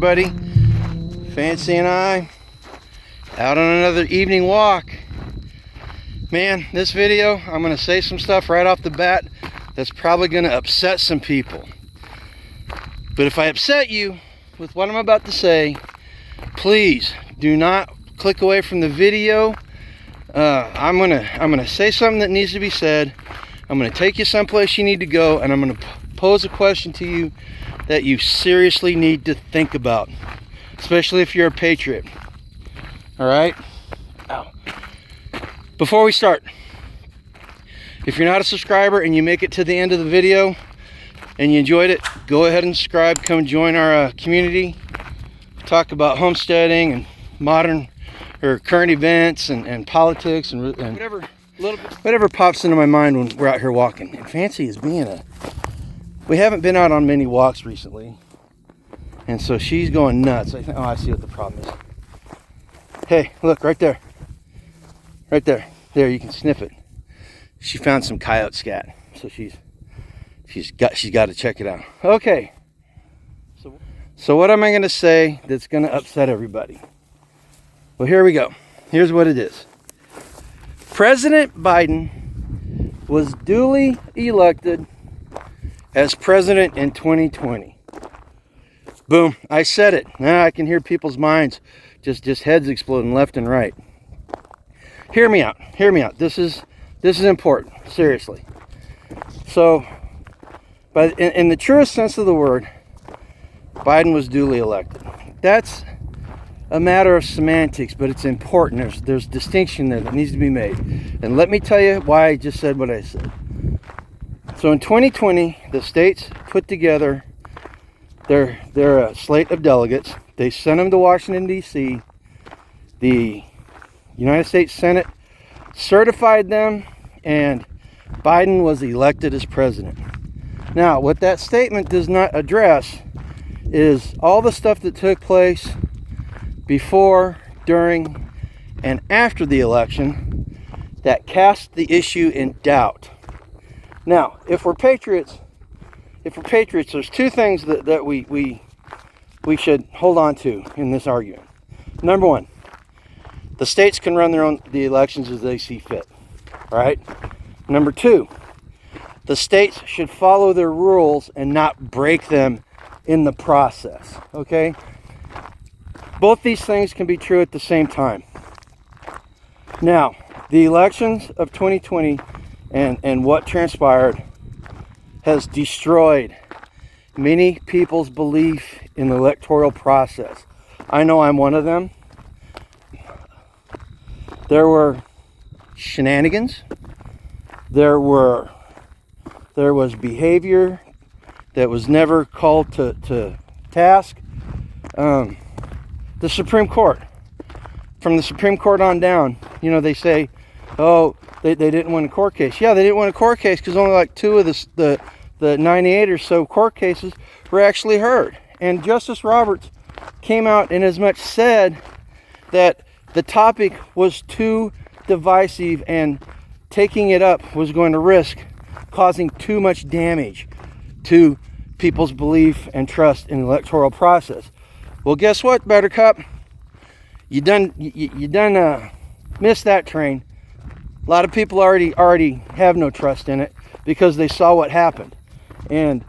everybody. Fancy and I out on another evening walk. Man, this video, I'm going to say some stuff right off the bat that's probably going to upset some people. But if I upset you with what I'm about to say, please do not click away from the video. I'm gonna say something that needs to be said. I'm gonna take you someplace you need to go, and I'm gonna pose a question to you that you seriously need to think about, especially if you're a patriot. All right? Ow. Before we start, if you're not a subscriber and you make it to the end of the video and you enjoyed it, go ahead and subscribe. Come join our community. Talk about homesteading and modern or current events and politics and whatever pops into my mind when we're out here walking. And Fancy is we haven't been out on many walks recently, and so she's going nuts. I think, oh, I see what the problem is. Hey, look right there, there, you can sniff it. She found some coyote scat, so she's got to check it out. Okay, so what am I going to say that's going to upset everybody? Well, here we go. Here's what it is. President Biden was duly elected as president in 2020. Boom, I said it. Now I can hear people's minds just heads exploding left and right. Hear me out. This is important, seriously. So, in the truest sense of the word, Biden was duly elected. That's a matter of semantics, but it's important. There's distinction there that needs to be made. And let me tell you why I just said what I said. So in 2020, the states put together their slate of delegates. They sent them to Washington, D.C. The United States Senate certified them, and Biden was elected as president. Now, what that statement does not address is all the stuff that took place before, during, and after the election that cast the issue in doubt. Now, if we're patriots, there's two things that we should hold on to in this argument. Number one, the states can run the elections as they see fit, right? Number two, the states should follow their rules and not break them in the process, okay? Both these things can be true at the same time. Now, the elections of 2020 and what transpired has destroyed many people's belief in the electoral process. I know I'm one of them. There were shenanigans. There was behavior that was never called to task. The Supreme Court, from the Supreme Court on down, they say, oh, they didn't win a court case. Yeah, they didn't win a court case because only like 2 of the 98 or so court cases were actually heard. And Justice Roberts came out and as much said that the topic was too divisive and taking it up was going to risk causing too much damage to people's belief and trust in the electoral process. Well, guess what, Buttercup? You done missed that train. A lot of people already have no trust in it because they saw what happened. And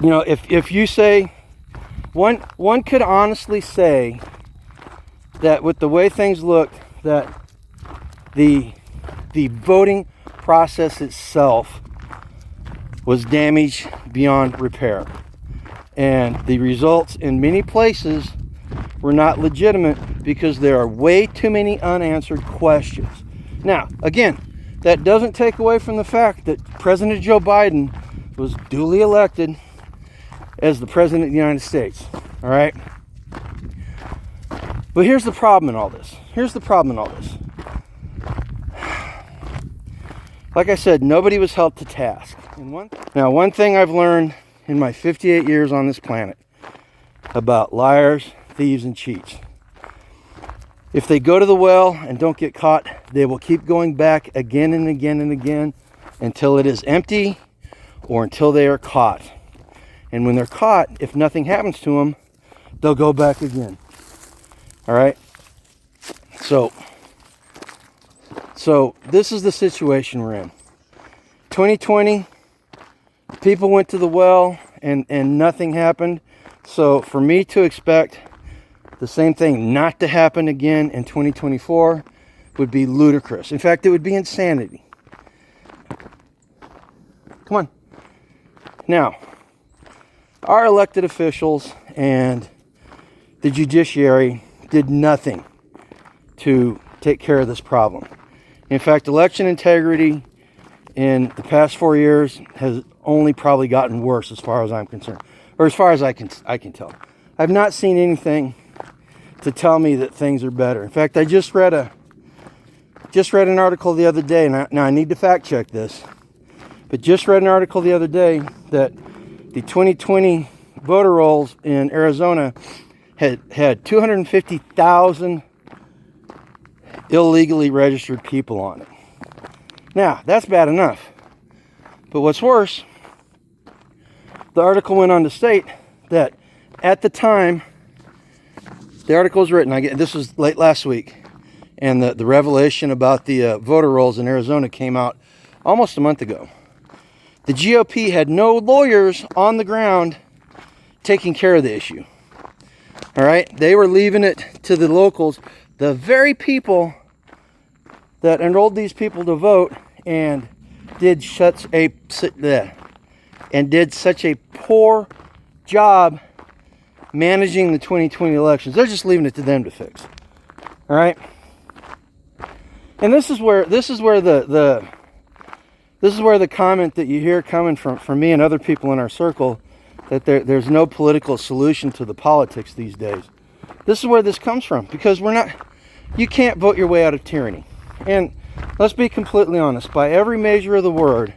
if you say one could honestly say that with the way things looked, that the voting process itself was damaged beyond repair. And the results in many places were not legitimate because there are way too many unanswered questions. Now, again, that doesn't take away from the fact that President Joe Biden was duly elected as the President of the United States. All right? But here's the problem in all this. Like I said, nobody was held to task. One thing I've learned in my 58 years on this planet about liars, thieves, and cheats. If they go to the well and don't get caught, they will keep going back again and again and again until it is empty or until they are caught. And when they're caught, if nothing happens to them, they'll go back again. All right. So this is the situation we're in. 2020, people went to the well and nothing happened. So for me to expect the same thing not to happen again in 2024 would be ludicrous. In fact, it would be insanity. Come on. Now, our elected officials and the judiciary did nothing to take care of this problem. In fact, election integrity in the past 4 years has only probably gotten worse as far as I'm concerned, or as far as I can tell. I've not seen anything to tell me that things are better. In fact, I just read an article the other day, and now I need to fact check this, but just read an article the other day that the 2020 voter rolls in Arizona had 250,000 illegally registered people on it. Now, that's bad enough. But what's worse, the article went on to state that at the time, the article was written, this was late last week, and the revelation about the voter rolls in Arizona came out almost a month ago. The GOP had no lawyers on the ground taking care of the issue. All right? They were leaving it to the locals, the very people that enrolled these people to vote and did such a poor job managing the 2020 elections. They're just leaving it to them to fix. All right? And this is where the comment that you hear coming from me and other people in our circle, that there's no political solution to the politics these days. This is where this comes from, because you can't vote your way out of tyranny. And let's be completely honest, by every measure of the word,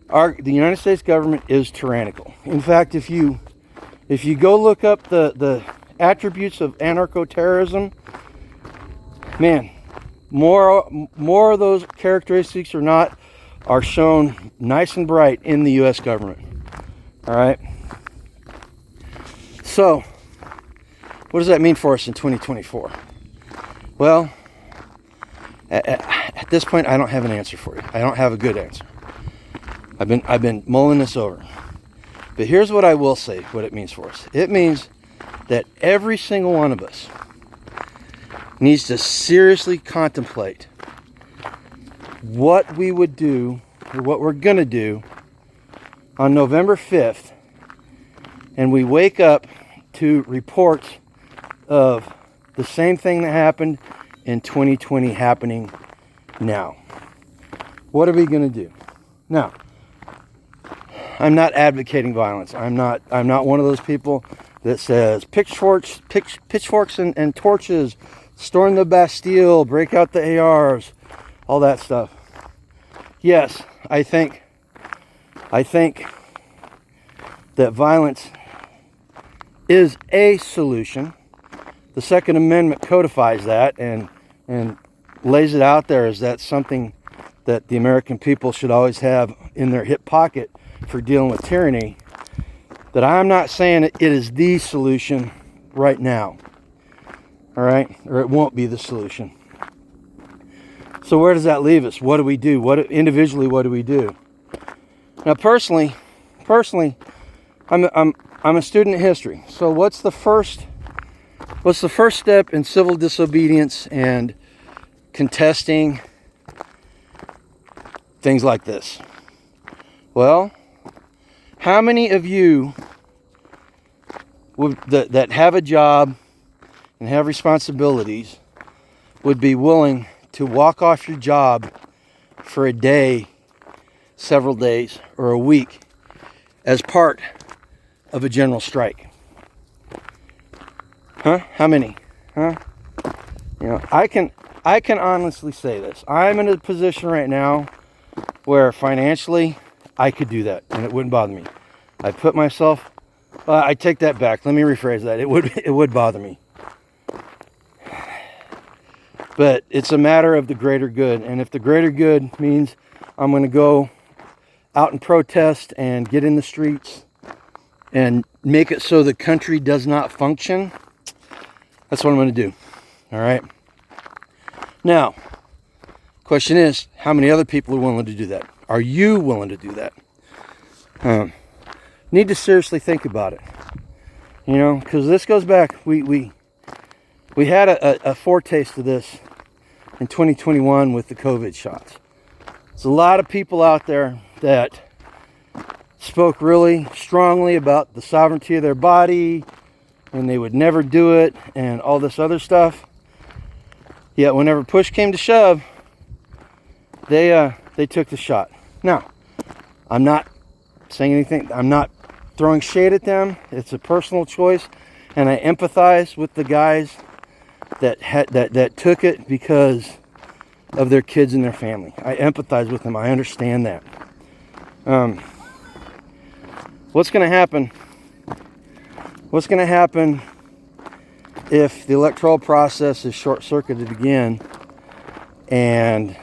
the United States government is tyrannical. In fact, if you go look up the attributes of anarcho-terrorism, man, more of those characteristics are shown nice and bright in the U.S. government. All right. So, what does that mean for us in 2024? Well, at this point, I don't have an answer for you. I don't have a good answer. I've been mulling this over. But here's what I will say, what it means for us. It means that every single one of us needs to seriously contemplate what we would do, or what we're going to do on November 5th, and we wake up to reports of the same thing that happened in 2020 happening now. What are we going to do? Now, I'm not advocating violence. I'm not one of those people that says pitchforks and torches, storm the Bastille, break out the ARs, all that stuff. Yes, I think that violence is a solution. The Second Amendment codifies that and lays it out there as that's something that the American people should always have in their hip pocket for dealing with tyranny. That I'm not saying it is the solution right now. All right? Or it won't be the solution. So where does that leave us? What do we do? Individually, what do we do? Now, personally, I'm a student of history. So what's the first step in civil disobedience and contesting things like this? Well, how many of you that have a job and have responsibilities would be willing to walk off your job for a day, several days, or a week as part of a general strike? Huh? How many? Huh? You know, I can honestly say this. I'm in a position right now where financially I could do that and it wouldn't bother me. I put myself, I take that back. Let me rephrase that. It would bother me. But it's a matter of the greater good. And if the greater good means I'm going to go out and protest and get in the streets and make it so the country does not function, that's what I'm going to do. All right. Now, question is, how many other people are willing to do that? Are you willing to do that? Need to seriously think about it. You know, because this goes back. We had a foretaste of this in 2021 with the COVID shots. There's a lot of people out there that spoke really strongly about the sovereignty of their body, and they would never do it, and all this other stuff. Yet whenever push came to shove, they took the shot. Now, I'm not saying anything. I'm not throwing shade at them. It's a personal choice, and I empathize with the guys that took it because of their kids and their family. I empathize with them. I understand that. What's going to happen? What's going to happen if the electoral process is short-circuited again and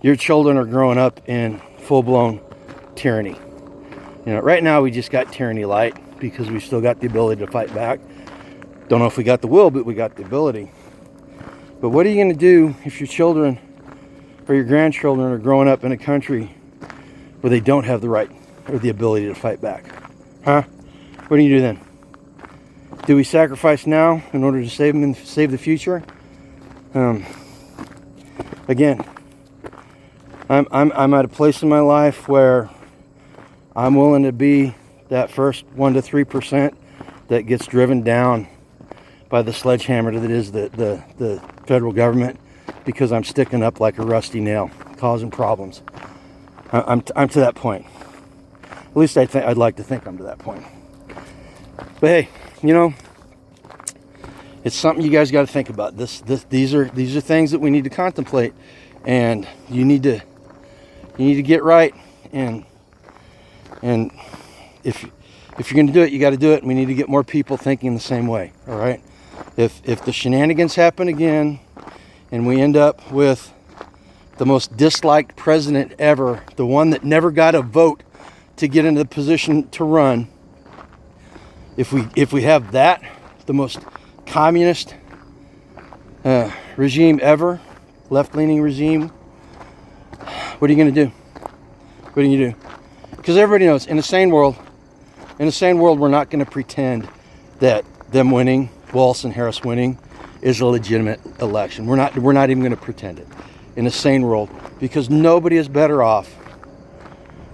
your children are growing up in full-blown tyranny? You know, right now we just got tyranny light because we still got the ability to fight back. Don't know if we got the will, but we got the ability. But what are you going to do if your children or your grandchildren are growing up in a country where they don't have the right or the ability to fight back? Huh? What do you do then? Do we sacrifice now in order to save them and save the future? Again, I'm at a place in my life where I'm willing to be that first 1 to 3% that gets driven down by the sledgehammer that is the federal government, because I'm sticking up like a rusty nail, causing problems. I'm to that point. At least I'd like to think I'm to that point. But hey, you know, it's something you guys got to think about. These are things that we need to contemplate, and you need to get right. And if you're going to do it, you got to do it. And we need to get more people thinking the same way. All right. If the shenanigans happen again, and we end up with the most disliked president ever, the one that never got a vote to get into the position to run, if we have that, the most communist regime ever, left-leaning regime, what are you going to do? What are you going to do? Because everybody knows, in a sane world, we're not going to pretend that them winning, Walz and Harris winning, is a legitimate election. We're not even going to pretend it in a sane world, because nobody is better off.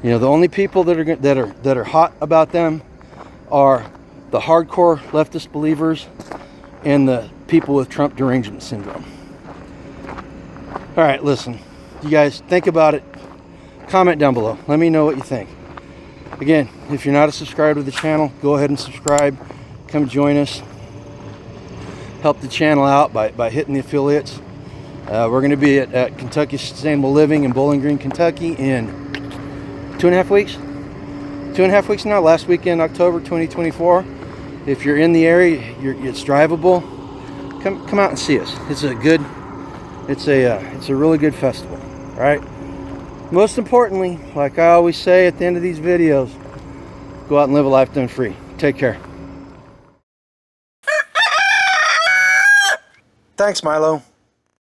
You know, the only people that are hot about them are the hardcore leftist believers and the people with Trump derangement syndrome. All right, listen, you guys think about it. Comment down below. Let me know what you think. Again, if you're not a subscriber to the channel, go ahead and subscribe. Come join us. Help the channel out by hitting the affiliates. We're going to be at Kentucky Sustainable Living in Bowling Green, Kentucky in 2.5 weeks. 2.5 weeks now. Last weekend, October 2024. If you're in the area, it's drivable. Come out and see us. It's a really good festival. All right. Most importantly, like I always say at the end of these videos, go out and live a life done free. Take care. Thanks, Milo.